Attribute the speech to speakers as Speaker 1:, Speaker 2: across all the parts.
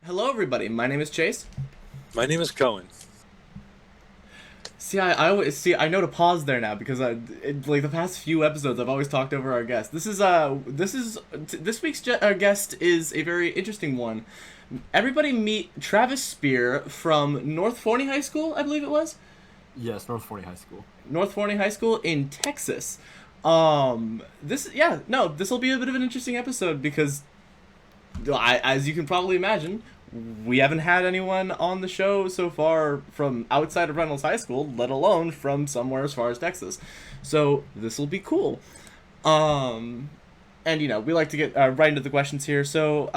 Speaker 1: Hello, everybody. My name is Chase.
Speaker 2: My name is Cohen.
Speaker 1: See, I always see. I know to pause there now because like the past few episodes, I've always talked over our guest. This week's guest is a very interesting one. Everybody meet Travis Speer from North Forney High School, I believe it was.
Speaker 3: Yes, North Forney High School.
Speaker 1: North Forney High School in Texas. This will be a bit of an interesting episode because as you can probably imagine, we haven't had anyone on the show so far from outside of Reynolds High School, let alone from somewhere as far as Texas. So this will be cool. And we like to get right into the questions here. So,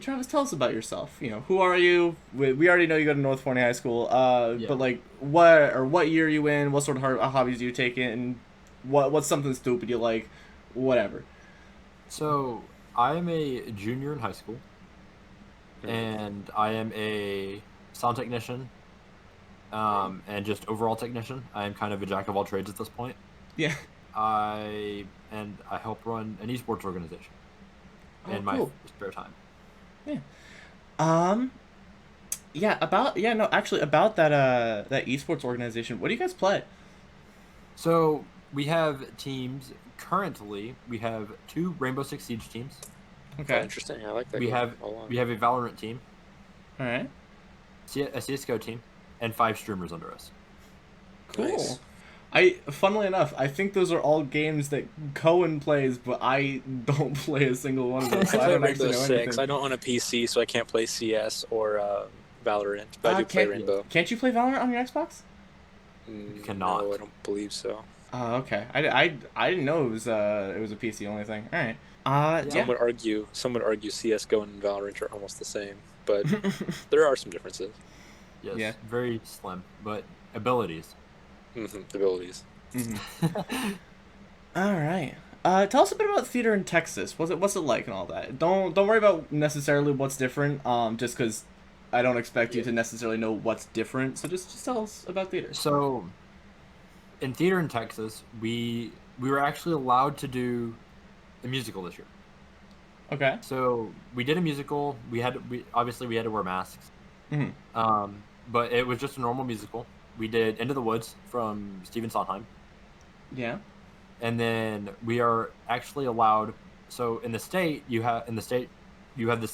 Speaker 1: Travis, tell us about yourself. Who are you? We already know you go to North Forney High School.
Speaker 3: Yeah.
Speaker 1: But like, what year are you in? What sort of hobbies do you take in? What's something stupid you like? Whatever.
Speaker 3: So I am a junior in high school, and I am a sound technician, and just overall technician. I am kind of a jack of all trades at this point.
Speaker 1: Yeah.
Speaker 3: I help run an esports organization in my
Speaker 1: Cool.
Speaker 3: spare time.
Speaker 1: Yeah. Actually, about that esports organization. What do you guys play?
Speaker 3: So we have teams. Currently, we have 2 Rainbow Six Siege teams.
Speaker 1: Okay.
Speaker 2: Interesting. I like that.
Speaker 3: We have a Valorant team,
Speaker 1: All right.
Speaker 3: a CS:GO team, and 5 streamers under us.
Speaker 1: Cool.
Speaker 2: Nice.
Speaker 1: Funnily enough, I think those are all games that Cohen plays, but I don't play a single one of those, so I
Speaker 2: play
Speaker 1: don't
Speaker 2: Rainbow
Speaker 1: actually know
Speaker 2: Six.
Speaker 1: anything.
Speaker 2: I don't own a PC, so I can't play CS or Valorant, but I do play Rainbow.
Speaker 1: Can't you play Valorant on your Xbox?
Speaker 3: You cannot.
Speaker 2: No, I don't believe so.
Speaker 1: Oh, okay. I didn't know it was a PC only thing. All right.
Speaker 2: Some would argue CS:GO and Valorant are almost the same, but there are some differences.
Speaker 3: Yes,
Speaker 1: Yeah.
Speaker 3: very slim, but abilities.
Speaker 2: Abilities.
Speaker 1: All right. Tell us a bit about theater in Texas. What's it like and all that? Don't worry about necessarily what's different. Just because I don't expect you to necessarily know what's different. So just tell us about theater.
Speaker 3: So, in theater in Texas, we were actually allowed to do a musical this year.
Speaker 1: Okay.
Speaker 3: So we did a musical. We obviously had to wear masks.
Speaker 1: Mm-hmm.
Speaker 3: But it was just a normal musical. We did Into the Woods from Stephen Sondheim,
Speaker 1: Yeah.
Speaker 3: and then we are actually allowed. So in the state you have this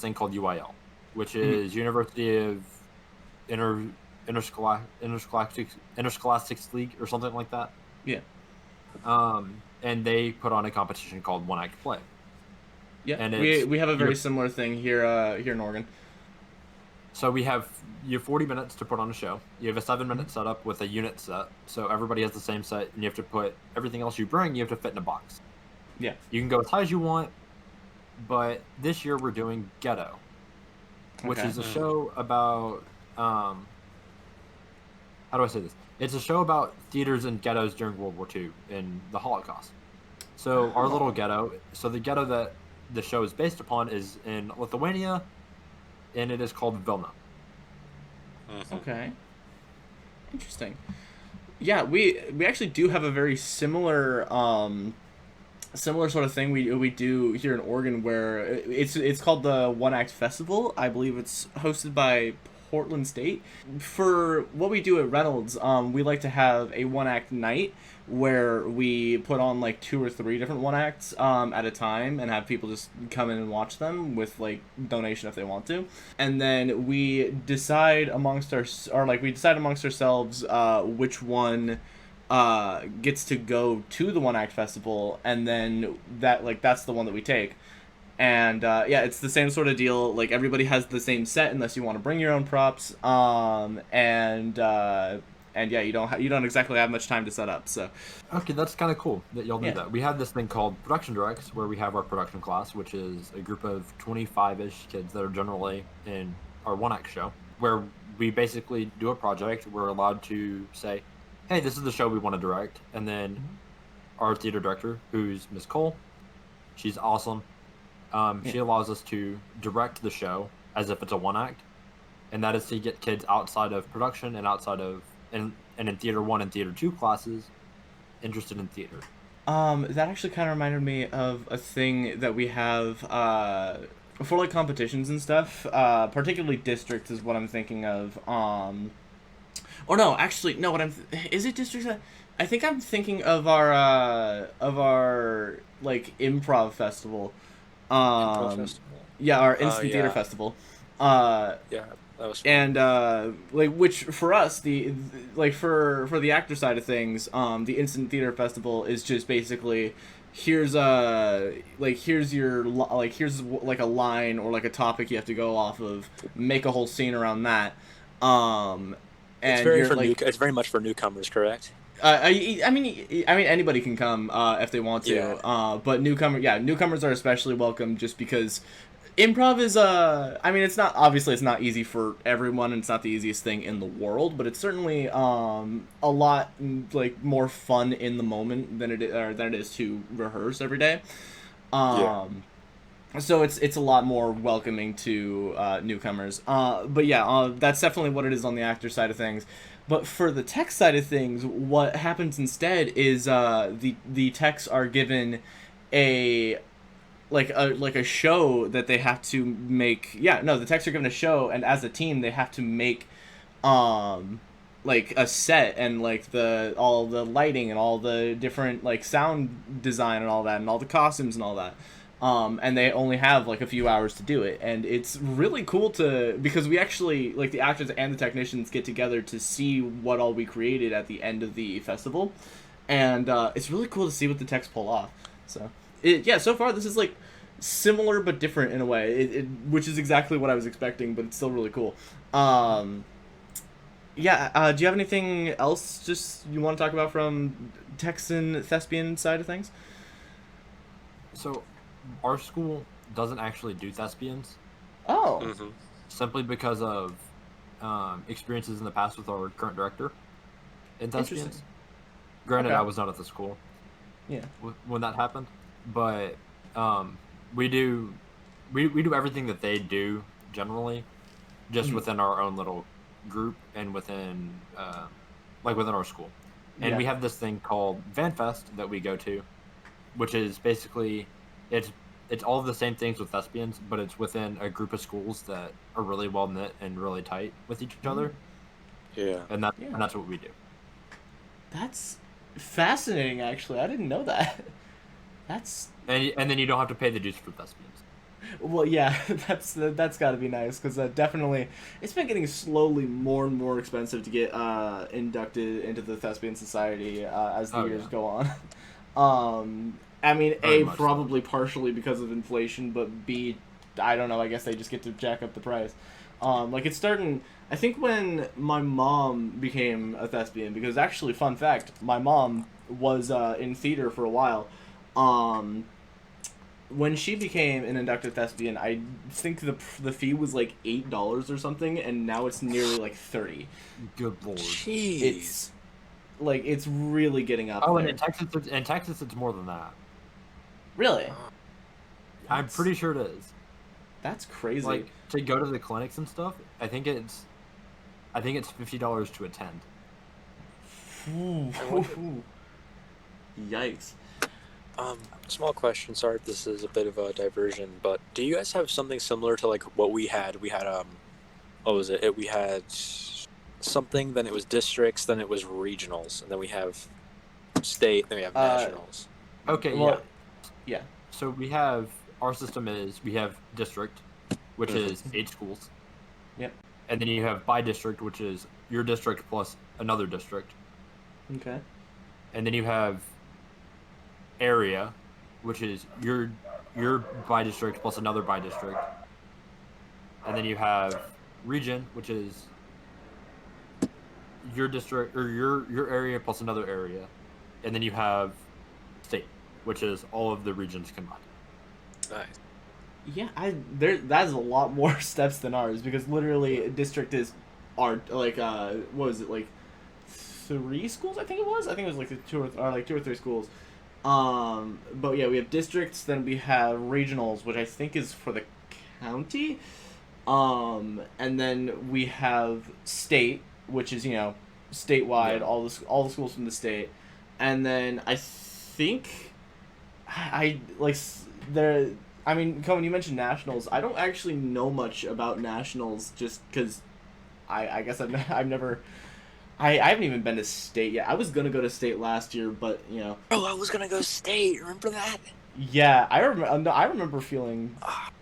Speaker 3: thing called UIL, which is University of Interscholastic League or something like that.
Speaker 1: Yeah.
Speaker 3: And they put on a competition called One Act Play.
Speaker 1: Yeah.
Speaker 3: And
Speaker 1: We have a very similar thing here in Oregon.
Speaker 3: So you have 40 minutes to put on a show. You have a 7-minute setup with a unit set. So everybody has the same set, and you have to put everything else you bring, you have to fit in a box.
Speaker 1: Yeah.
Speaker 3: You can go as high as you want, but this year we're doing Ghetto, which
Speaker 1: Okay.
Speaker 3: is a show about how do I say this? It's a show about theaters and ghettos during World War II and the Holocaust. So our little ghetto, the ghetto that the show is based upon is in Lithuania, and it is called Vilna.
Speaker 1: Okay. Interesting. Yeah, we actually do have a very similar sort of thing we do here in Oregon where it's called the One Act Festival. I believe it's hosted by Portland State. For what we do at Reynolds, we like to have a one act night where we put on like 2 or 3 different one acts at a time and have people just come in and watch them with like donation if they want to, and then we decide amongst ourselves which one gets to go to the one act festival, and then that's the one that we take. And it's the same sort of deal. Like everybody has the same set unless you want to bring your own props. You don't exactly have much time to set up. So
Speaker 3: Okay, that's kind of cool that y'all do
Speaker 1: Yeah.
Speaker 3: that. We have this thing called production directs, where we have our production class, which is a group of 25-ish kids that are generally in our one-act show, where we basically do a project. We're allowed to say, hey, this is the show we want to direct. And then our theater director, who's Miss Cole, she's awesome. She allows us to direct the show as if it's a one-act. And that is to get kids outside of production and outside of and in Theater 1 and Theater 2 classes interested in theater.
Speaker 1: That actually kind of reminded me of a thing that we have for like competitions and stuff, particularly districts is what I'm thinking of. Or no, actually, no. Is it districts? I think I'm thinking of our like improv festival.
Speaker 2: Improv
Speaker 1: Um,
Speaker 2: festival.
Speaker 1: yeah, our instant theater
Speaker 2: Yeah,
Speaker 1: festival. Uh,
Speaker 2: yeah, that was fun.
Speaker 1: and like which for us like for the actor side of things, the instant theater festival is just basically here's here's like a line or like a topic you have to go off of, make a whole scene around that, um and you're like
Speaker 2: It's very much for newcomers, correct?
Speaker 1: I mean anybody can come if they want
Speaker 2: Yeah,
Speaker 1: to, but newcomers are especially welcome just because improv is I mean it's not easy for everyone and it's not the easiest thing in the world, but it's certainly a lot like more fun in the moment than it is to rehearse every day.
Speaker 2: yeah.
Speaker 1: So it's a lot more welcoming to newcomers. But yeah, that's definitely what it is on the actor side of things. But for the tech side of things, what happens instead is the techs are given a like a show that they have to make. Yeah, no, the techs are given a show, and as a team, they have to make um like a set and like the all the lighting and all the different like sound design and all that and all the costumes and all that. And they only have like a few hours to do it, and it's really cool to because we actually like the actors and the technicians get together to see what all we created at the end of the festival, and it's really cool to see what the techs pull off. So yeah, so far this is like similar but different in a way, which is exactly what I was expecting, but it's still really cool. Yeah, do you have anything else just you want to talk about from Texan thespian side of things?
Speaker 3: So, our school doesn't actually do thespians
Speaker 1: Oh,
Speaker 2: Hmm.
Speaker 3: simply because of experiences in the past with our current director in
Speaker 1: interesting.
Speaker 3: thespians. Granted,
Speaker 1: Okay.
Speaker 3: I was not at the school
Speaker 1: Yeah.
Speaker 3: when that happened, but um, we do we do everything that they do generally, just
Speaker 1: Mhm.
Speaker 3: within our own little group and within like within our school. And
Speaker 1: Yeah.
Speaker 3: we have this thing called VanFest that we go to, which is basically it's it's all of the same things with thespians, but it's within a group of schools that are really well knit and really tight with each
Speaker 1: Mm,
Speaker 3: other,
Speaker 2: Yeah.
Speaker 3: and
Speaker 1: yeah.
Speaker 3: that's what we do.
Speaker 1: That's fascinating. Actually, I didn't know that. That's
Speaker 3: And then you don't have to pay the dues for thespians.
Speaker 1: well, yeah. That's got to be nice because definitely it's been getting slowly more and more expensive to get inducted into the Thespian Society as the
Speaker 3: Oh
Speaker 1: years
Speaker 3: yeah,
Speaker 1: go on. I mean,
Speaker 3: very
Speaker 1: A,
Speaker 3: much so.
Speaker 1: probably partially because of inflation, but B, I don't know. I guess they just get to jack up the price. Like it's starting. I think when my mom became a thespian, because actually, fun fact, my mom was in theater for a while. Um, when she became an inducted thespian, I think the fee was like $8 or something, and now it's nearly like 30.
Speaker 3: Good lord.
Speaker 2: Jeez.
Speaker 1: It's like it's really getting up
Speaker 3: Oh, and
Speaker 1: there.
Speaker 3: In Texas, it's more than that.
Speaker 1: Really,
Speaker 2: Oh,
Speaker 3: I'm
Speaker 1: that's
Speaker 3: pretty sure it is.
Speaker 1: that's crazy.
Speaker 3: Like to go to the clinics and stuff. I think it's $50 to attend.
Speaker 1: Ooh,
Speaker 2: I wonder.
Speaker 1: yikes.
Speaker 2: Small question. Sorry if this is a bit of a diversion, but do you guys have something similar to like what we had? We had what was it? We had something. Then it was districts. Then it was regionals, and then we have state. Then we have
Speaker 1: Uh,
Speaker 2: nationals.
Speaker 3: Okay, yeah.
Speaker 1: well, yeah.
Speaker 3: So our system is we have district, which
Speaker 2: Mhm.
Speaker 3: is 8 schools,
Speaker 1: Yep.
Speaker 3: and then you have by district, which is your district plus another district,
Speaker 1: Okay.
Speaker 3: and then you have area, which is your by district plus another by district, and then you have region, which is your district or your area plus another area, and then you have state, which is all of the regions combined.
Speaker 2: Nice.
Speaker 1: Yeah, that is a lot more steps than ours because literally district is our like what was it like 3 schools I think it was like two or three schools. But yeah, we have districts, then we have regionals, which I think is for the county. And then we have state, which is statewide,
Speaker 3: Yeah.
Speaker 1: all the schools from the state, and then I think I like there I mean, Cohen, you mentioned nationals. I don't actually know much about nationals, just because I guess I've never. I haven't even been to state yet. I was gonna go to state last year, but you know.
Speaker 2: Oh, I was gonna go state. Remember that?
Speaker 1: Yeah, I remember. I remember feeling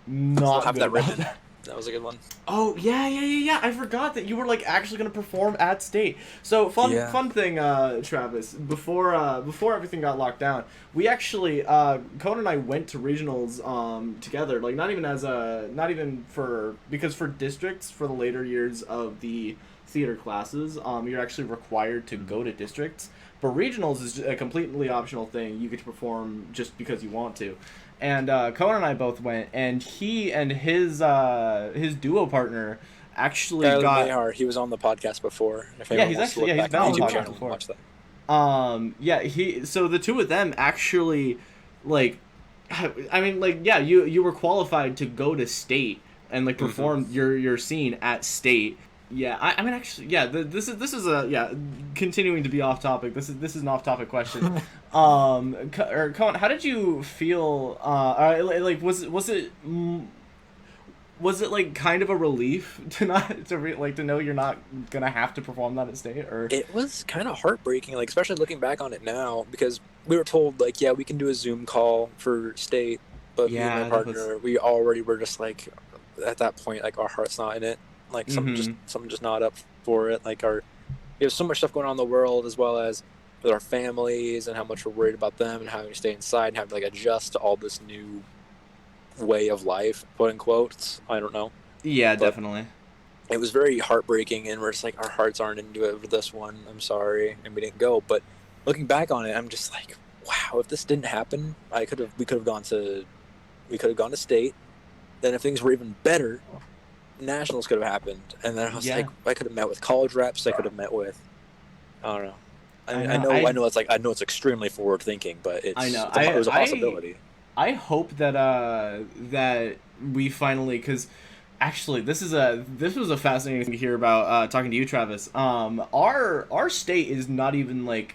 Speaker 2: Still
Speaker 1: not
Speaker 2: have
Speaker 1: good
Speaker 2: that
Speaker 1: about
Speaker 2: ribbon.
Speaker 1: that.
Speaker 2: That was a good one.
Speaker 1: Oh yeah. I forgot that you were like actually gonna perform at state. So
Speaker 2: Yeah.
Speaker 1: fun thing, Travis. Before everything got locked down, we actually Cohen and I went to regionals together. Like not even for because for districts for the later years of the theater classes, you're actually required to go to districts. But regionals is a completely optional thing. You get to perform just because you want to. And Cohen and I both went, and he and his duo partner actually
Speaker 2: Tyler
Speaker 1: got.
Speaker 2: Mayhar, he was on the podcast before. If
Speaker 1: Yeah,
Speaker 2: anyone
Speaker 1: he's
Speaker 2: wants
Speaker 1: actually
Speaker 2: to look
Speaker 1: he's
Speaker 2: back
Speaker 1: been
Speaker 2: on
Speaker 1: on
Speaker 2: the
Speaker 1: the
Speaker 2: YouTube
Speaker 1: podcast
Speaker 2: channel and
Speaker 1: before.
Speaker 2: watch that.
Speaker 1: Yeah, he so the two of them actually like I mean like yeah, you were qualified to go to state and like perform your scene at state. Yeah, I mean actually yeah, this is a yeah, continuing to be off topic. This is an off topic question. Cohen, how did you feel like was it like kind of a relief to not to know you're not gonna have to perform that at state or
Speaker 2: It was kind of heartbreaking, like especially looking back on it now, because we were told like, yeah, we can do a Zoom call for state, but me and my
Speaker 1: yeah that was
Speaker 2: partner, we already were just like, at that point, like our heart's not in it, like
Speaker 1: mm-hmm.
Speaker 2: something just not up for it. Like we have so much stuff going on in the world, as well as with our families and how much we're worried about them and having to stay inside and having to like adjust to all this new way of life, quote unquote. I don't know.
Speaker 1: Yeah,
Speaker 2: But
Speaker 1: definitely.
Speaker 2: it was very heartbreaking, and we're just like, our hearts aren't into it for this one. I'm sorry, and we didn't go. But looking back on it, I'm just like, wow, if this didn't happen, we could have gone to state. Then if things were even better, nationals could have happened. And then I was like, I could have met with college reps. I could have met with, I don't know. I know it's extremely forward thinking, but it was a possibility.
Speaker 1: I hope that that we finally because actually this was a fascinating thing to hear about talking to you, Travis. Our state is not even like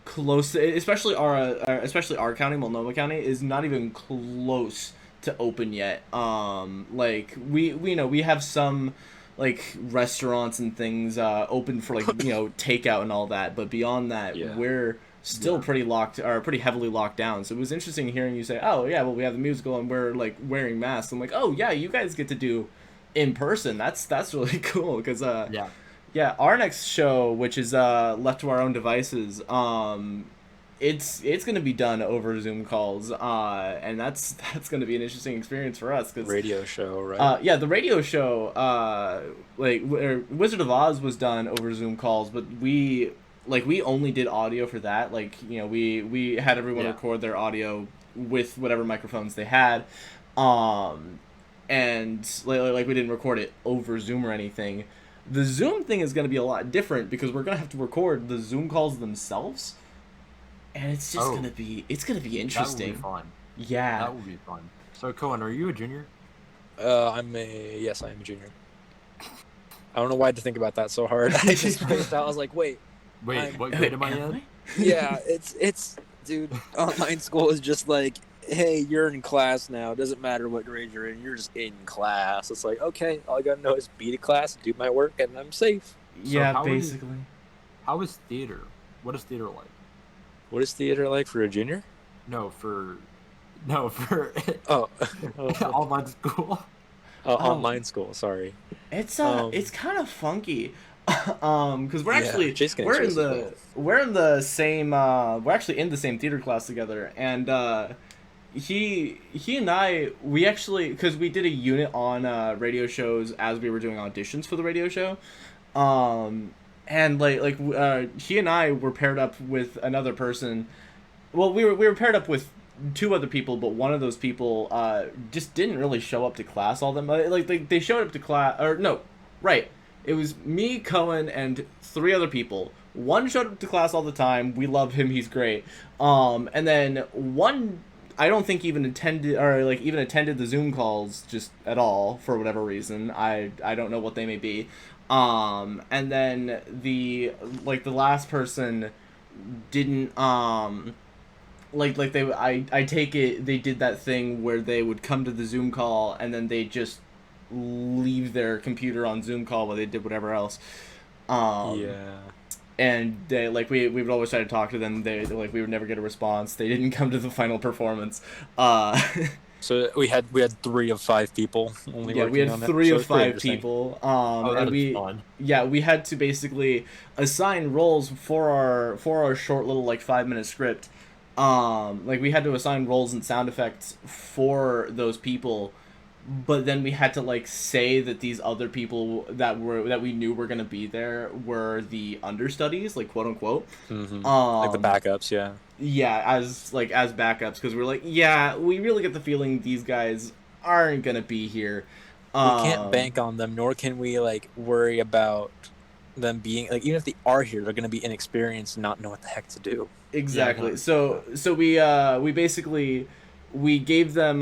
Speaker 1: close, especially our county, Multnomah County, is not even close to open yet. Like we know we have some like restaurants and things open for like takeout and all that, but beyond that, we're still pretty heavily locked down. So it was interesting hearing you say, "Oh yeah, well we have the musical and we're like wearing masks." I'm like, "Oh yeah, you guys get to do in person. That's really cool." Because yeah, our next show, which is left to our own devices, it's gonna be done over Zoom calls, and that's gonna be an interesting experience for us. Cause,
Speaker 2: radio show, right?
Speaker 1: Yeah, the radio show, Wizard of Oz was done over Zoom calls, but we only did audio for that. Like we had everyone record their audio with whatever microphones they had, and like we didn't record it over Zoom or anything. The Zoom thing is gonna be a lot different because we're gonna have to record the Zoom calls themselves. And it's just gonna be interesting.
Speaker 3: That would be fun.
Speaker 1: Yeah.
Speaker 3: That would be fun. So Cohen, are you a junior?
Speaker 2: Yes, I am a junior. I don't know why I had to think about that so hard. I just spaced out. I was like, wait,
Speaker 3: what grade am I in?
Speaker 2: Yeah, it's dude, online school is just like, hey, you're in class now. It doesn't matter what grade you're in, you're just in class. It's like, okay, all I gotta know is be to class, do my work, and I'm safe.
Speaker 1: Yeah, so basically.
Speaker 3: How is theater? What is theater like?
Speaker 2: What is theater like for a junior?
Speaker 3: No, for online school.
Speaker 2: Online school. Sorry.
Speaker 1: It's kind of funky, because we're actually we're in the same we're actually in the same theater class together, and he and I we actually because we did a unit on radio shows as we were doing auditions for the radio show, and he and I were paired up with another person. Well, we were paired up with two other people, but one of those people just didn't really show up to class all that much. Like they showed up to class, or no, right? It was me, Cohen, and three other people. One showed up to class all the time. We love him; he's great. And then one, I don't think even attended the Zoom calls just at all for whatever reason. I don't know what they may be. And then the last person didn't like they I take it they did that thing where they would come to the Zoom call and then they just leave their computer on Zoom call while they did whatever else.
Speaker 2: Yeah.
Speaker 1: And they we would always try to talk to them. They like we would never get a response. They didn't come to the final performance.
Speaker 2: So we had 3 of 5 people only.
Speaker 1: Yeah, we
Speaker 2: working
Speaker 1: had
Speaker 2: on it,
Speaker 1: 3
Speaker 2: so
Speaker 1: of
Speaker 2: it's pretty
Speaker 1: 5
Speaker 2: interesting.
Speaker 1: people.
Speaker 3: That
Speaker 1: And
Speaker 3: is fun.
Speaker 1: we had to basically assign roles for our short little 5-minute script. We had to assign roles and sound effects for those people, but then we had to say that these other people that we knew were gonna be there were the understudies, quote unquote.
Speaker 2: Like the backups, yeah.
Speaker 1: Yeah, as backups, because we're yeah, we really get the feeling these guys aren't gonna be here.
Speaker 2: We can't bank on them, nor can we worry about them being even if they are here, they're gonna be inexperienced and not know what the heck to do.
Speaker 1: Exactly.
Speaker 3: Yeah,
Speaker 1: So we basically we gave them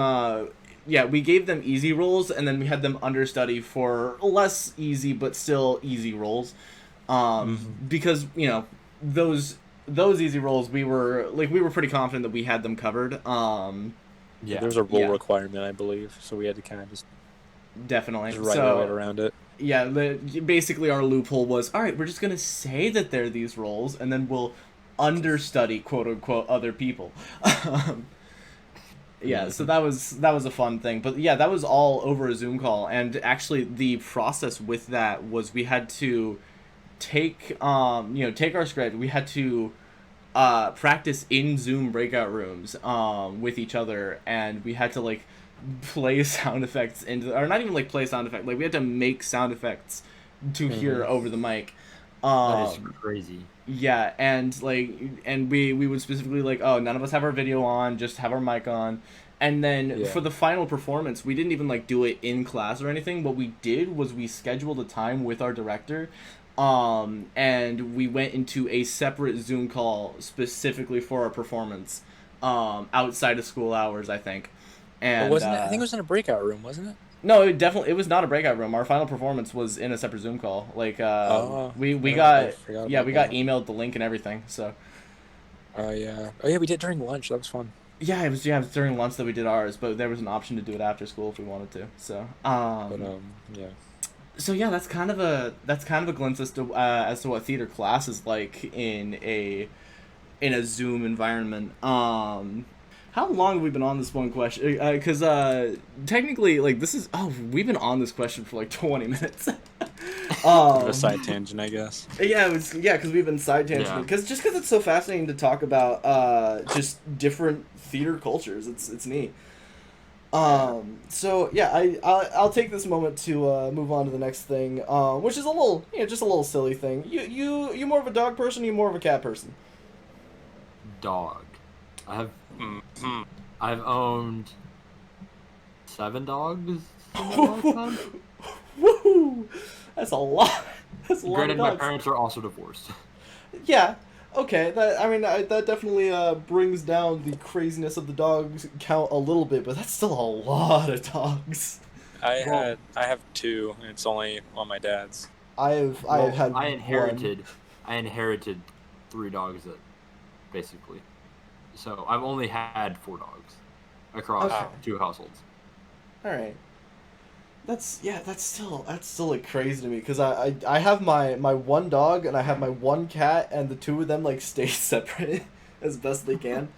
Speaker 1: we gave them easy roles, and then we had them understudy for less easy but still easy roles. Because those easy roles we were pretty confident that we had them covered.
Speaker 3: Yeah.
Speaker 2: There's a role requirement, I believe, so we had to kind of just
Speaker 1: Definitely.
Speaker 2: write our way around it.
Speaker 1: Yeah, basically our loophole was, all right, we're just gonna say that they're these roles, and then we'll understudy quote unquote other people. Yeah, so that was a fun thing, but yeah, that was all over a Zoom call, and actually the process with that was we had to take our script, we had to practice in Zoom breakout rooms with each other, and we had to play sound effects or not even play sound effects, we had to make sound effects to hear over the mic.
Speaker 3: That is crazy.
Speaker 1: Yeah, and we would specifically oh, none of us have our video on, just have our mic on. And then for the final performance, we didn't even do it in class or anything. What we did was we scheduled a time with our director, and we went into a separate Zoom call specifically for our performance, outside of school hours, I think. And
Speaker 2: but wasn't it? I think it was in a breakout room, wasn't it?
Speaker 1: No, it was not a breakout room. Our final performance was in a separate Zoom call. We got emailed the link and everything. So.
Speaker 2: Oh yeah. Oh yeah, we did during lunch. That was fun.
Speaker 1: Yeah, it was during lunch that we did ours, but there was an option to do it after school if we wanted to. So.
Speaker 2: Yeah.
Speaker 1: So yeah, that's kind of a glimpse as to what theater class is like in a Zoom environment. How long have we been on this one question? Because technically, we've been on this question for 20 minutes.
Speaker 2: A side tangent, I guess.
Speaker 1: Yeah, because we've been side tangenting. Because it's so fascinating to talk about just different theater cultures. It's neat. So yeah, I'll take this moment to move on to the next thing, which is just a little silly thing. You more of a dog person? Or you more of a cat person?
Speaker 3: Dog. I've owned 7 dogs in my lifetime.
Speaker 1: Woohoo! That's a lot. That's a lot
Speaker 3: Granted,
Speaker 1: of dogs.
Speaker 3: my parents are also divorced.
Speaker 1: Yeah. Okay. That definitely brings down the craziness of the dogs count a little bit, but that's still a lot of dogs.
Speaker 2: I have 2, and it's only on my dad's.
Speaker 1: I inherited
Speaker 3: 3 dogs basically. So I've only had 4 dogs across 2 households.
Speaker 1: All right. That's still crazy to me, because I have my one dog and I have my one cat, and the 2 of them stay separate as best they can.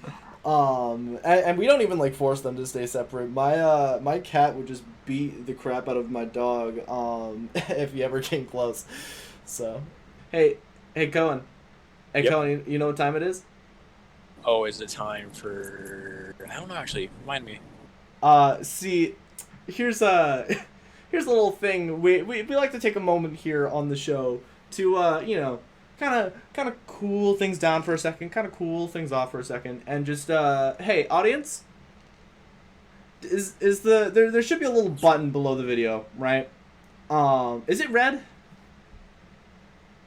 Speaker 1: And we don't even force them to stay separate. My cat would just beat the crap out of my dog if he ever came close. So, hey Cohen. Hey
Speaker 2: Yep.
Speaker 1: Cohen, you know what time it is?
Speaker 2: Oh, is it time for? I don't know. Actually, remind me.
Speaker 1: See, here's a little thing. We like to take a moment here on the show to kind of cool things down for a second, kind of cool things off for a second, and just hey audience, is there should be a little button below the video, right? Is it red?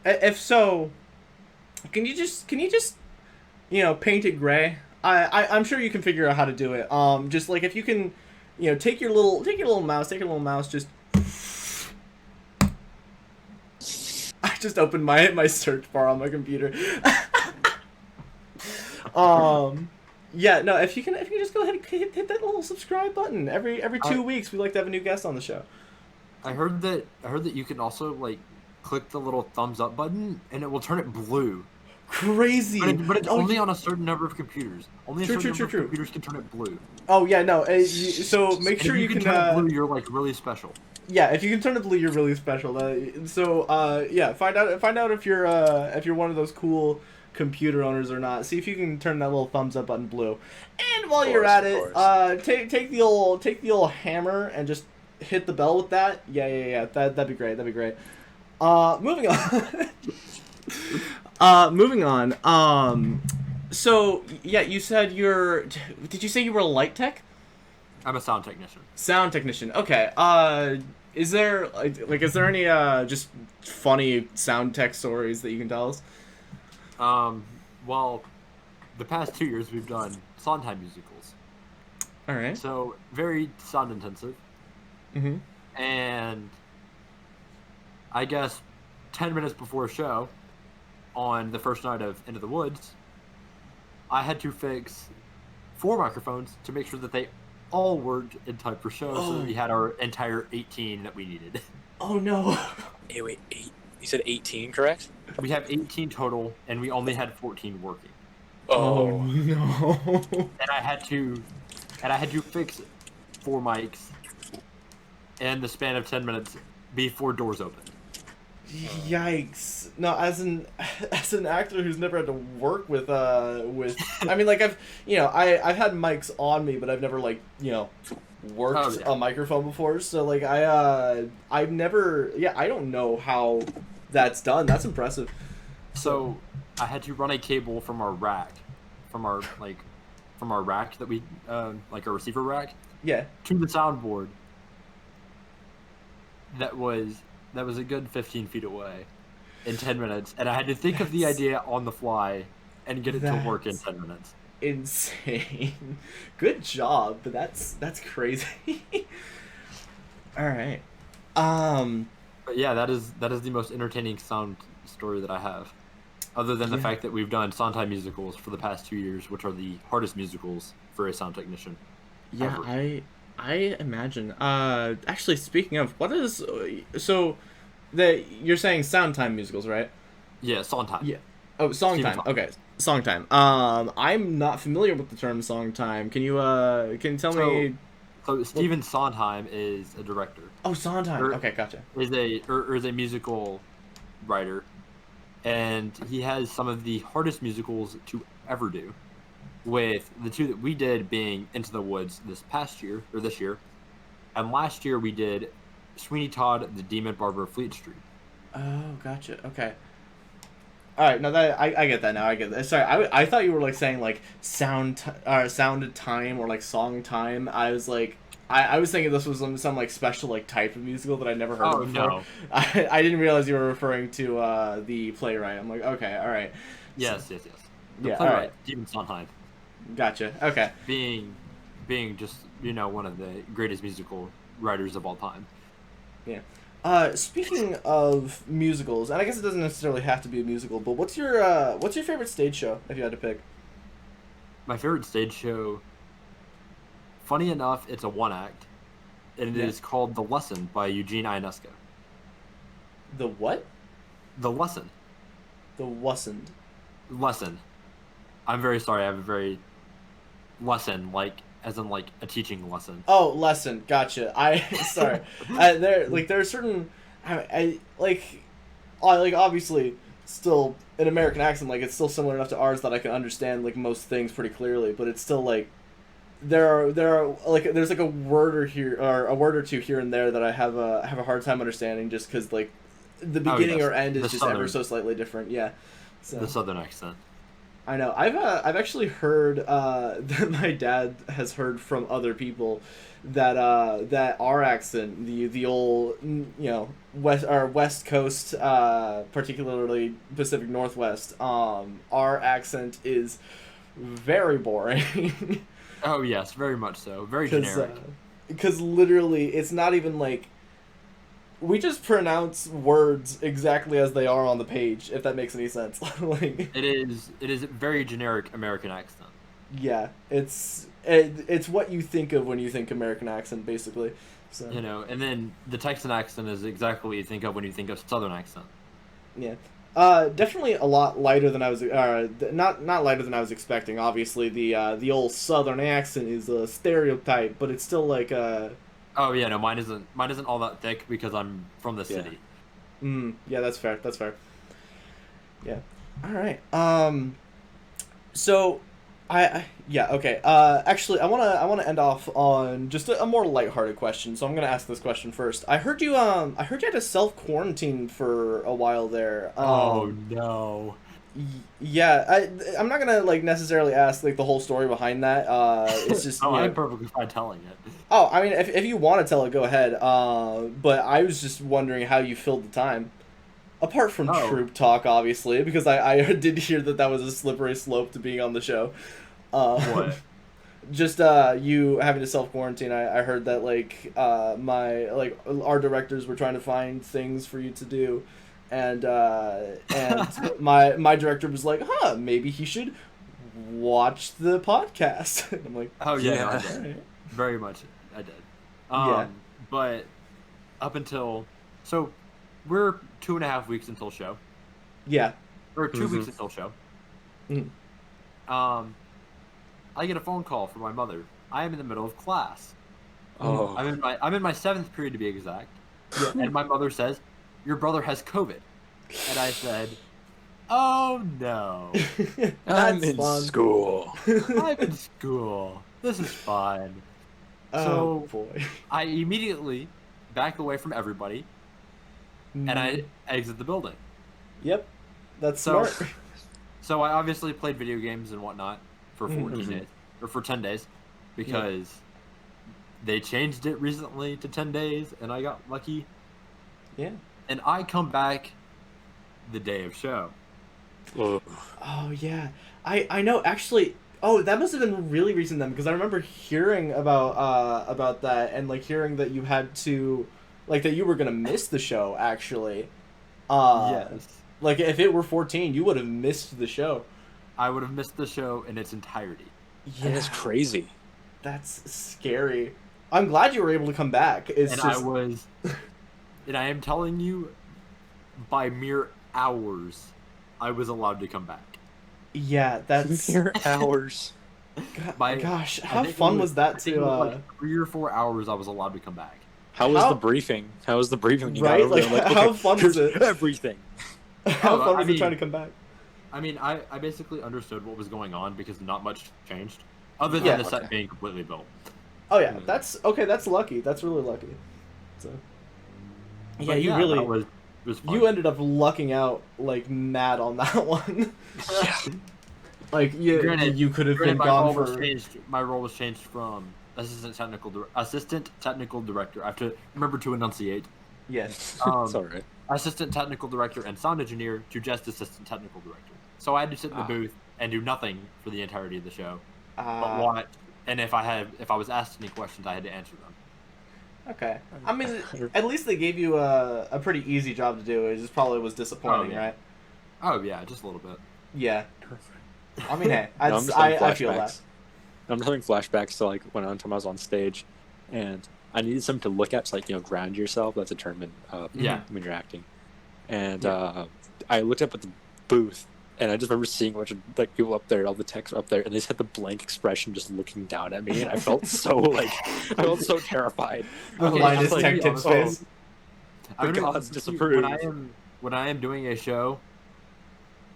Speaker 1: If so, can you just paint it gray? I'm sure you can figure out how to do it. Just if you can, take your little mouse, just. I just opened my search bar on my computer. Yeah, no, if you can just go ahead and hit that little subscribe button. Every 2 weeks we like to have a new guest on the show.
Speaker 3: I heard that you can also like click the little thumbs up button and it will turn it blue.
Speaker 1: Crazy.
Speaker 3: But it's only on a certain number of computers. Only a certain number of computers can turn it blue.
Speaker 1: Oh yeah, no. So make sure
Speaker 3: if
Speaker 1: you can
Speaker 3: turn it blue. You're like really special.
Speaker 1: Yeah, if you can turn it blue, you're really special. Yeah, find out if you're one of those cool computer owners or not. See if you can turn that little thumbs up button blue. And while you're at it, take the old hammer and just hit the bell with that. Yeah. That'd be great. Moving on. Moving on. So yeah, you said did you say you were a light tech?
Speaker 3: I'm a sound technician.
Speaker 1: Sound technician. Okay. Is there any just funny sound tech stories that you can tell us?
Speaker 3: Well, the past 2 years we've done Sondheim musicals.
Speaker 1: All right.
Speaker 3: So very sound intensive.
Speaker 1: Mm-hmm.
Speaker 3: And I guess 10 minutes before a show, on the first night of Into the Woods, I had to fix 4 microphones to make sure that they all worked in time for show, so that we had our entire 18 that we needed.
Speaker 1: Oh no.
Speaker 2: Hey, wait, 8. You said 18, correct?
Speaker 3: We have 18 total, and we only had 14 working.
Speaker 1: Oh no.
Speaker 3: And I had to fix 4 mics in the span of 10 minutes before doors opened.
Speaker 1: Yikes! No, as an actor who's never had to work with I mean, like I've had mics on me, but I've never worked a microphone before. So like I've never I don't know how that's done. That's impressive.
Speaker 3: So I had to run a cable from our rack, from our rack that we like a receiver rack.
Speaker 1: Yeah.
Speaker 3: To the soundboard. That was a good 15 feet away in 10 minutes, and I had to think of the idea on the fly and get it to work in 10 minutes.
Speaker 1: Insane. Good job, but that's crazy. All right.
Speaker 3: But yeah, that is the most entertaining sound story that I have, other than the fact that we've done Sondheim musicals for the past 2 years, which are the hardest musicals for a sound technician.
Speaker 1: Yeah,
Speaker 3: ever.
Speaker 1: I imagine. Actually, speaking of, what is you're saying Soundtime musicals, right?
Speaker 3: Yeah, Sondheim.
Speaker 1: Yeah. Oh, Songtime. Okay, Songtime. I'm not familiar with the term Songtime. Can you tell me?
Speaker 3: So Stephen Sondheim is a director.
Speaker 1: Oh, Sondheim. Okay, gotcha.
Speaker 3: Is a musical writer, and he has some of the hardest musicals to ever do. With the 2 that we did being Into the Woods this year, and last year we did Sweeney Todd, the Demon Barber of Fleet Street.
Speaker 1: Oh, gotcha. Okay. All right, no, that I get that now. I get that. Sorry, I thought you were like saying like sound time or like song time. I was like, I was thinking this was some like special like type of musical that I'd never heard of before.
Speaker 3: No.
Speaker 1: I didn't realize you were referring to the playwright. I'm like, okay, all right.
Speaker 3: Yes. The
Speaker 1: yeah,
Speaker 3: playwright,
Speaker 1: all right.
Speaker 3: Stephen Sondheim.
Speaker 1: Gotcha. Okay.
Speaker 3: Being just one of the greatest musical writers of all time.
Speaker 1: Yeah. Speaking of musicals, and I guess it doesn't necessarily have to be a musical, but what's your favorite stage show if you had to pick?
Speaker 3: My favorite stage show, funny enough, it's a one-act, and it is called The Lesson by Eugene Ionesco.
Speaker 1: The what?
Speaker 3: The Lesson.
Speaker 1: The Wussend.
Speaker 3: Lesson. I'm very sorry. I have a very lesson, as in a teaching lesson.
Speaker 1: Oh, lesson. Gotcha. Sorry. There are certain, obviously still an American accent. Like it's still similar enough to ours that I can understand like most things pretty clearly. But it's still like there are like there's like a word or two here and there that I have a hard time understanding just because like the beginning or end is just ever so slightly different. Yeah. So.
Speaker 3: The southern accent.
Speaker 1: I know. I've actually heard that my dad has heard from other people that our accent, the old West Coast, particularly Pacific Northwest, our accent is very boring.
Speaker 3: Oh yes, very much so. Very generic.
Speaker 1: Because literally, it's not even like. We just pronounce words exactly as they are on the page, if that makes any sense.
Speaker 3: It is a very generic American accent.
Speaker 1: Yeah, it's what you think of when you think American accent, basically. So
Speaker 3: You know, and then the Texan accent is exactly what you think of when you think of Southern accent.
Speaker 1: yeah, definitely a lot lighter than I was. Not lighter than I was expecting. Obviously, the old Southern accent is a stereotype, but it's still like
Speaker 3: Oh yeah, no, mine isn't all that thick because I'm from the
Speaker 2: Yeah.
Speaker 3: city.
Speaker 1: Yeah, that's fair. That's fair. Yeah. All right. So, yeah, okay. Actually, I wanna end off on just a more lighthearted question. So I'm gonna ask this question first. I heard you had to self quarantine for a while there.
Speaker 3: Oh no.
Speaker 1: Yeah. I'm not gonna like necessarily ask like the whole story behind that. It's just
Speaker 3: Oh,
Speaker 1: you
Speaker 3: I'm
Speaker 1: know.
Speaker 3: perfectly fine telling it.
Speaker 1: Oh, I mean, if you want to tell it, go ahead. But I was just wondering how you filled the time. Apart from
Speaker 3: Oh,
Speaker 1: Troupe Talk, obviously, because I did hear that was a slippery slope to being on the show.
Speaker 3: what?
Speaker 1: Just you having to self quarantine. I heard that my our directors were trying to find things for you to do, and my director was like, huh, maybe he should watch the podcast. And I'm like,
Speaker 3: Oh yeah, no, I
Speaker 2: Yeah.
Speaker 3: did.
Speaker 1: alright.
Speaker 3: Very much, I did.
Speaker 1: Yeah.
Speaker 3: But up until so, we're 2.5 weeks until show,
Speaker 1: Yeah.
Speaker 3: or 2
Speaker 2: Mhm.
Speaker 3: weeks until show.
Speaker 1: Mhm.
Speaker 3: I get a phone call from my mother. I am in the middle of class.
Speaker 2: Oh.
Speaker 3: I'm in my 7th period to be exact.
Speaker 1: Yeah.
Speaker 3: And my mother says, "Your brother has COVID," and I said, "Oh no,
Speaker 2: I'm
Speaker 1: That's
Speaker 2: in
Speaker 1: fun.
Speaker 2: school.
Speaker 3: I'm in school. This is fine."
Speaker 1: Oh
Speaker 3: So
Speaker 1: boy.
Speaker 3: I immediately back away from everybody and I exit the building.
Speaker 1: Yep. That's
Speaker 3: So-
Speaker 1: smart.
Speaker 3: So I obviously played video games and whatnot for 14
Speaker 2: Mhm.
Speaker 3: days, or for 10 days, because they changed it recently to 10 days, and I got lucky.
Speaker 1: Yeah.
Speaker 3: And I come back the day of show.
Speaker 2: Ugh.
Speaker 1: Oh yeah, I know actually. Oh, that must have been really recent then, because I remember hearing about that and like hearing that you had to, like that you were gonna miss the show actually.
Speaker 3: Yes.
Speaker 1: Like if it were 14, you would have missed the show.
Speaker 3: I would have missed the show in its entirety.
Speaker 1: Yeah,
Speaker 2: That is crazy.
Speaker 1: that's scary. I'm glad you were able to come back. It's
Speaker 3: And
Speaker 1: just
Speaker 3: I was, and I am telling you, by mere hours, I was allowed to come back.
Speaker 1: yeah, that's
Speaker 2: Mere hours.
Speaker 1: gosh,
Speaker 3: I
Speaker 1: how
Speaker 3: think it
Speaker 1: fun was
Speaker 3: I
Speaker 1: that
Speaker 3: think it
Speaker 1: to
Speaker 3: was like 3 or 4 hours I was allowed to come back.
Speaker 2: How was
Speaker 1: How-
Speaker 2: the briefing? How was the briefing when you
Speaker 1: Right?
Speaker 2: got over
Speaker 1: Like,
Speaker 2: there? Like,
Speaker 1: how
Speaker 2: okay,
Speaker 1: fun
Speaker 2: here's
Speaker 1: was it?
Speaker 2: everything.
Speaker 1: how
Speaker 3: Oh,
Speaker 1: fun
Speaker 3: I
Speaker 1: was it trying to
Speaker 3: mean-
Speaker 1: come back?
Speaker 3: I mean, I basically understood what was going on because not much changed, other than
Speaker 1: Yeah.
Speaker 3: the set
Speaker 2: Okay.
Speaker 3: being completely built.
Speaker 1: Oh yeah,
Speaker 2: Mm.
Speaker 1: that's okay. That's lucky. That's really lucky. So yeah,
Speaker 3: But
Speaker 1: you
Speaker 3: that
Speaker 1: really
Speaker 3: was fun.
Speaker 1: you ended up lucking out like mad on that one.
Speaker 2: Yeah.
Speaker 1: Like
Speaker 3: Granted-
Speaker 1: you could have
Speaker 3: Granted,
Speaker 1: been
Speaker 3: my
Speaker 1: gone
Speaker 3: role
Speaker 1: for
Speaker 3: was changed. My role was changed from assistant technical director. I have to remember to enunciate.
Speaker 1: yes.
Speaker 2: It's all right.
Speaker 3: Assistant technical director and sound engineer to just assistant technical director. So I had to sit in the
Speaker 1: Ah.
Speaker 3: booth and do nothing for the entirety of the show, but
Speaker 1: Uh,
Speaker 3: watch. And if I was asked any questions, I had to answer them.
Speaker 1: okay. I mean, at least they gave you a pretty easy job to do. It just probably was disappointing,
Speaker 3: Oh, yeah.
Speaker 1: right?
Speaker 3: Oh yeah, just a little bit.
Speaker 1: Yeah. I mean, hey,
Speaker 2: No, I'm just
Speaker 1: I
Speaker 2: having
Speaker 1: feel that.
Speaker 2: flashbacks. I'm having flashbacks to like when I was on stage, and I needed something to look at to like ground yourself. That's a term in
Speaker 3: Yeah.
Speaker 2: when you're acting. And I looked up at the booth, and I just remember seeing a bunch of like people up there, all the techs were up there, and they just had the blank expression, just looking down at me, and I felt I felt so terrified.
Speaker 1: The
Speaker 3: Okay,
Speaker 1: Linus
Speaker 3: I'll tell you
Speaker 1: Tech Tips
Speaker 3: honestly,
Speaker 1: face.
Speaker 3: I'm
Speaker 2: The
Speaker 3: gonna-
Speaker 2: gods
Speaker 3: when
Speaker 2: disapprove.
Speaker 3: I am doing a show,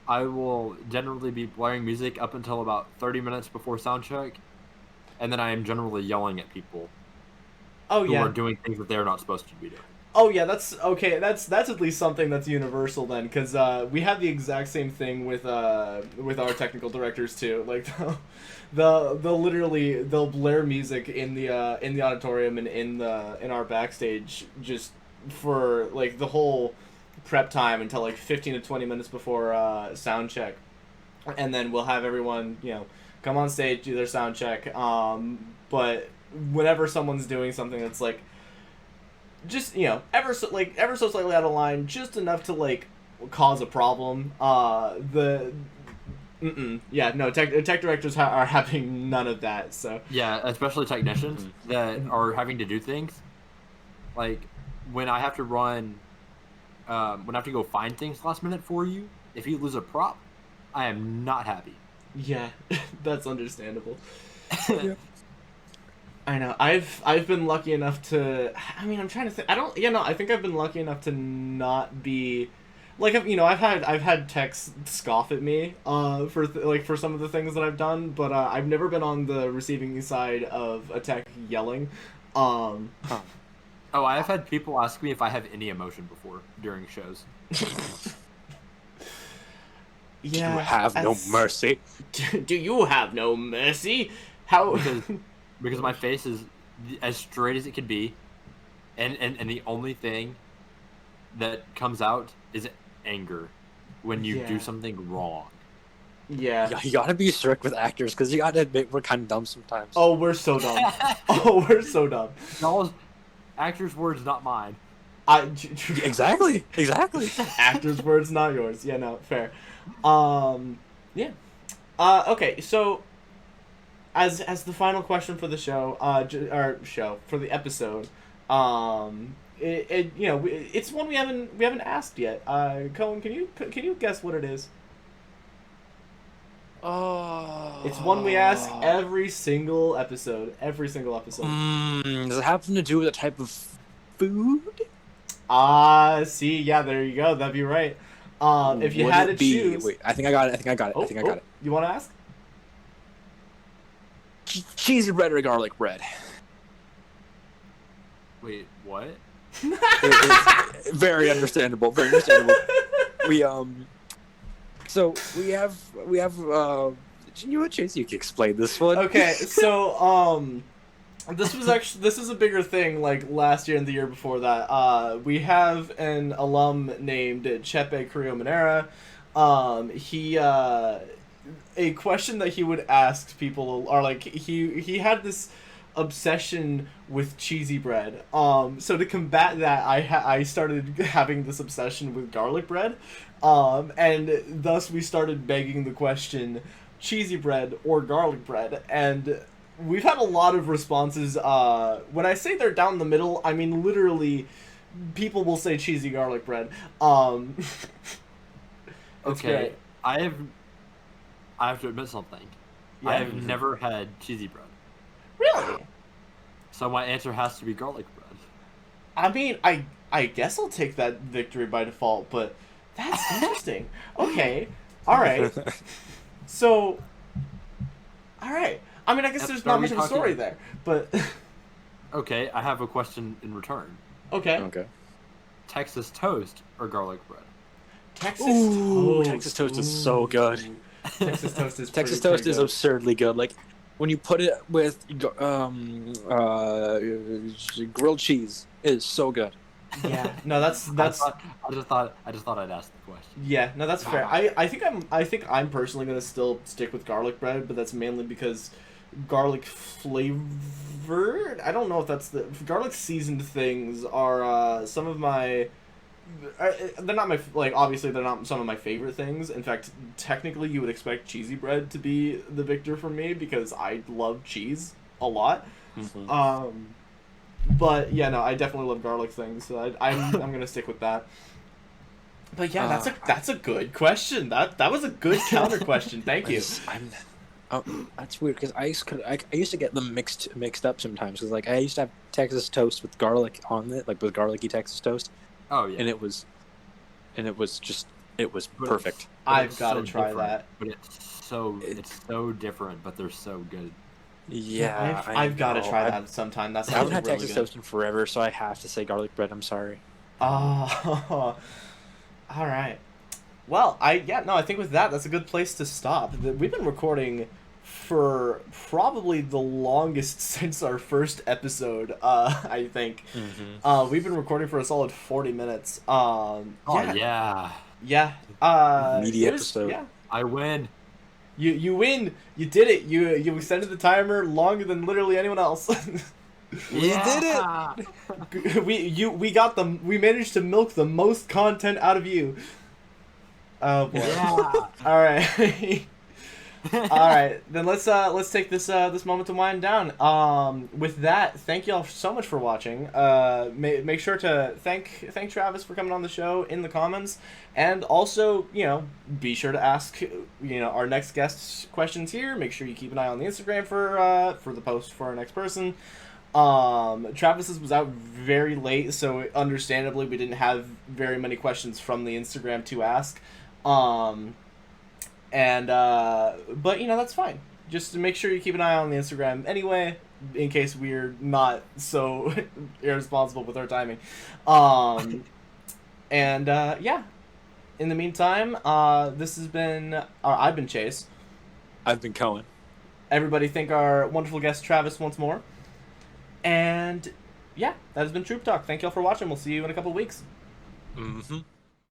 Speaker 3: I will generally be blaring music up until about 30 minutes before sound check, and then I am generally yelling at people
Speaker 1: Oh
Speaker 3: who
Speaker 1: yeah.
Speaker 3: are doing things that they're not supposed to be doing.
Speaker 1: Oh yeah, that's okay. That's at least something that's universal then, because we have the exact same thing with our technical directors too. Like they'll literally they'll blare music in the auditorium and in our backstage just for like the whole prep time until like 15 to 20 minutes before sound check, and then we'll have everyone come on stage, do their sound check. But whenever someone's doing something that's like just ever so slightly out of line, just enough to like cause a problem, Yeah, no, tech directors are having none of that. So
Speaker 3: Yeah, especially technicians that are having to do things. Like, when I have to run, when I have to go find things last minute for you, if you lose a prop, I am not happy.
Speaker 1: yeah, that's understandable.
Speaker 2: Yeah.
Speaker 1: I know. I've been lucky enough to. I mean, I'm trying to think. I don't. Yeah, no. I think I've been lucky enough to not be, like, I've had techs scoff at me, for some of the things that I've done, but I've never been on the receiving side of a tech yelling.
Speaker 2: Huh.
Speaker 3: Oh, I have had people ask me if I have any emotion before during shows.
Speaker 1: Yeah.
Speaker 2: You have no mercy.
Speaker 1: Do you have no mercy? How?
Speaker 3: Because my face is as straight as it can be, and the only thing that comes out is anger when you do something wrong.
Speaker 1: Yeah.
Speaker 2: Yeah, you gotta be strict with actors because you gotta admit we're kind of dumb sometimes.
Speaker 1: Oh, we're so dumb. Oh, we're so dumb.
Speaker 3: Y'all's actors' words, not mine.
Speaker 2: Exactly.
Speaker 1: Actors' words, not yours. Yeah, no, fair. Yeah. Okay, so as the final question for the show, for the episode, it's one we haven't asked yet. Cohen, can you guess what it is?
Speaker 2: Oh.
Speaker 1: It's one we ask every single episode. Every single episode.
Speaker 2: Does it have something to do with a type of food?
Speaker 1: See, yeah, there you go. That'd be right. If you had to choose.
Speaker 2: Wait, I think I got it. I got it.
Speaker 1: You want to ask?
Speaker 2: Cheesy bread or garlic bread?
Speaker 3: Wait, what?
Speaker 2: Very understandable. Very understandable. So we have. You know what, Chase? You can explain this one.
Speaker 1: Okay, so this is a bigger thing. Like last year and the year before that, we have an alum named Chepe Creo Monera. A question that he would ask people are like he had this obsession with cheesy bread. So to combat that, I started having this obsession with garlic bread. And thus we started begging the question, cheesy bread or garlic bread, and we've had a lot of responses. When I say they're down the middle, I mean literally people will say cheesy garlic bread. It's
Speaker 3: Okay,
Speaker 1: great.
Speaker 3: I have to admit something.
Speaker 1: Yeah.
Speaker 3: I have never had cheesy bread.
Speaker 1: Really?
Speaker 3: So my answer has to be garlic bread.
Speaker 1: I mean, I guess I'll take that victory by default, but that's interesting. Okay. All right. So, all right. I mean, I guess
Speaker 3: Yep,
Speaker 1: there's
Speaker 3: are
Speaker 1: not
Speaker 3: we
Speaker 1: much of a story
Speaker 3: talking-
Speaker 1: there, but
Speaker 3: Okay, I have a question in return.
Speaker 1: okay.
Speaker 2: Okay.
Speaker 3: Texas toast or garlic bread?
Speaker 1: Texas
Speaker 2: Ooh,
Speaker 1: toast.
Speaker 2: Texas toast is so good.
Speaker 1: Texas toast is
Speaker 2: Texas
Speaker 1: pretty
Speaker 2: toast is
Speaker 1: good.
Speaker 2: absurdly good. Like when you put it with grilled cheese, it is so good.
Speaker 1: Yeah. No, that's
Speaker 3: I just thought I'd ask the question.
Speaker 1: yeah. No, that's fair. I think I'm personally gonna still stick with garlic bread, but that's mainly because garlic flavored. I don't know if that's the garlic seasoned things are some of my. They're not my obviously they're not some of my favorite things. In fact, technically you would expect cheesy bread to be the victor for me because I love cheese a lot.
Speaker 2: Mm-hmm.
Speaker 1: But yeah, no, I definitely love garlic things, so I'm gonna stick with that. But yeah, that's a good question. That was a good counter question. Thank you.
Speaker 2: That's weird because I used to get them mixed up sometimes because like I used to have Texas toast with garlic on it, like with garlicky Texas toast.
Speaker 3: Oh yeah.
Speaker 2: And it was
Speaker 3: But
Speaker 2: perfect.
Speaker 1: I've got to try
Speaker 3: different.
Speaker 1: that.
Speaker 3: But it's so different, but they're so good.
Speaker 2: Yeah,
Speaker 1: I've got to try that sometime. That
Speaker 2: I haven't
Speaker 1: sounds
Speaker 2: had
Speaker 1: really
Speaker 2: Texas
Speaker 1: good.
Speaker 2: toast in forever, so I have to say garlic bread. I'm sorry.
Speaker 1: Oh, all right. Well, I think with that's a good place to stop. We've been recording for probably the longest since our first episode. I think we've been recording for a solid 40 minutes.
Speaker 3: Oh yeah.
Speaker 1: Yeah.
Speaker 2: Meaty
Speaker 1: it was-
Speaker 2: episode.
Speaker 1: Yeah.
Speaker 3: I win.
Speaker 1: You win. You did it. You extended the timer longer than literally anyone else.
Speaker 2: We did
Speaker 3: it.
Speaker 1: We managed to milk the most content out of you. Oh boy.
Speaker 3: Yeah.
Speaker 1: All right. All right, then let's take this moment to wind down. With that, thank y'all so much for watching. Make sure to thank Travis for coming on the show in the comments, and also be sure to ask our next guest's questions here. Make sure you keep an eye on the Instagram for the post for our next person. Travis's was out very late, so understandably we didn't have very many questions from the Instagram to ask. But that's fine. Just to make sure you keep an eye on the Instagram anyway, in case we're not so irresponsible with our timing. Yeah. In the meantime, this has been. I've been Chase.
Speaker 2: I've been Cohen.
Speaker 1: Everybody thank our wonderful guest Travis once more. And yeah, that has been Troupe Talk. Thank y'all for watching. We'll see you in a couple weeks.
Speaker 2: Mm-hmm.